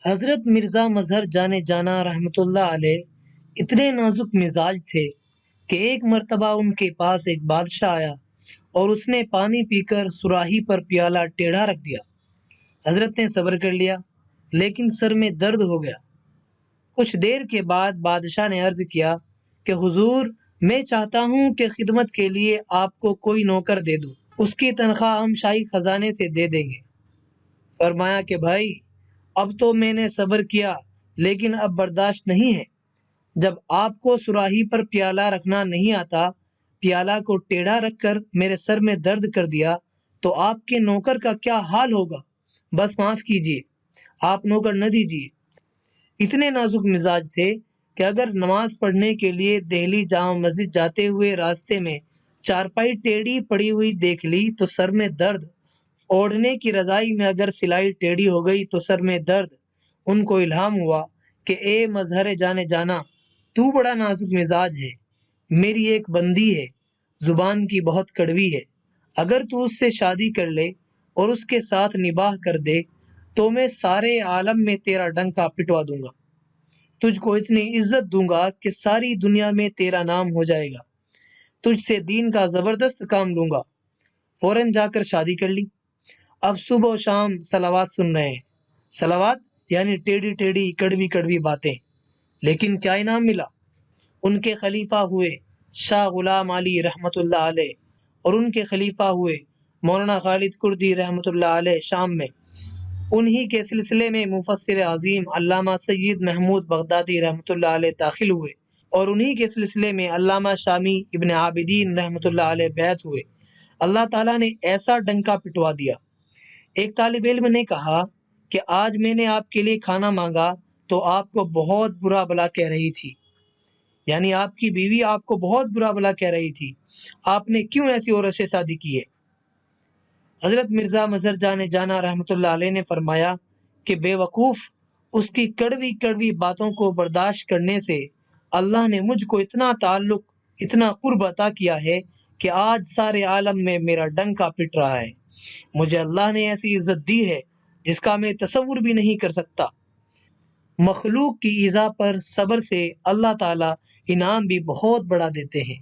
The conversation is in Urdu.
حضرت مرزا مظہر جانے جانا رحمۃ اللہ علیہ اتنے نازک مزاج تھے کہ ایک مرتبہ ان کے پاس ایک بادشاہ آیا اور اس نے پانی پی کر صراحی پر پیالہ ٹیڑھا رکھ دیا۔ حضرت نے صبر کر لیا لیکن سر میں درد ہو گیا۔ کچھ دیر کے بعد بادشاہ نے عرض کیا کہ حضور، میں چاہتا ہوں کہ خدمت کے لیے آپ کو کوئی نوکر دے دوں، اس کی تنخواہ ہم شاہی خزانے سے دے دیں گے۔ فرمایا کہ بھائی، اب تو میں نے صبر کیا لیکن اب برداشت نہیں ہے۔ جب آپ کو صراحی پر پیالہ رکھنا نہیں آتا، پیالہ کو ٹیڑھا رکھ کر میرے سر میں درد کر دیا تو آپ کے نوکر کا کیا حال ہوگا؟ بس معاف کیجیے، آپ نوکر نہ دیجیے۔ اتنے نازک مزاج تھے کہ اگر نماز پڑھنے کے لیے دہلی جامع مسجد جاتے ہوئے راستے میں چارپائی ٹیڑھی پڑی ہوئی دیکھ لی تو سر میں درد، اوڑھنے کی رضائی میں اگر سلائی ٹیڑھی ہو گئی تو سر میں درد۔ ان کو الہام ہوا کہ اے مظہر جانے جانا، تو بڑا نازک مزاج ہے، میری ایک بندی ہے، زبان کی بہت کڑوی ہے، اگر تو اس سے شادی کر لے اور اس کے ساتھ نباہ کر دے تو میں سارے عالم میں تیرا ڈنکا پٹوا دوں گا، تجھ کو اتنی عزت دوں گا کہ ساری دنیا میں تیرا نام ہو جائے گا، تجھ سے دین کا زبردست کام لوں گا۔ فوراً جا کر شادی کر لی۔ اب صبح و شام صلوات سن رہے ہیں۔ صلوات یعنی ٹیڑھی ٹیڑھی کڑوی کڑوی باتیں، لیکن کیا انعام ملا؟ ان کے خلیفہ ہوئے شاہ غلام علی رحمۃ اللہ علیہ، اور ان کے خلیفہ ہوئے مولانا خالد کردی رحمۃ اللہ علیہ شام میں۔ انہی کے سلسلے میں مفسر عظیم علامہ سید محمود بغدادی رحمۃ اللہ علیہ داخل ہوئے، اور انہی کے سلسلے میں علامہ شامی ابن عابدین رحمۃ اللہ علیہ بیعت ہوئے۔ اللہ تعالیٰ نے ایسا ڈنکا پٹوا دیا۔ ایک طالب علم نے کہا کہ آج میں نے آپ کے لیے کھانا مانگا تو آپ کو بہت برا بلا کہہ رہی تھی، یعنی آپ کی بیوی آپ کو بہت برا بلا کہہ رہی تھی، آپ نے کیوں ایسی عورت سے شادی کی ہے؟ حضرت مرزا مظہر جانے جانا رحمۃ اللہ علیہ نے فرمایا کہ بے وقوف، اس کی کڑوی کڑوی باتوں کو برداشت کرنے سے اللہ نے مجھ کو اتنا تعلق، اتنا قرب عطا کیا ہے کہ آج سارے عالم میں میرا ڈنکا پٹ رہا ہے۔ مجھے اللہ نے ایسی عزت دی ہے جس کا میں تصور بھی نہیں کر سکتا۔ مخلوق کی ایذا پر صبر سے اللہ تعالیٰ انعام بھی بہت بڑا دیتے ہیں۔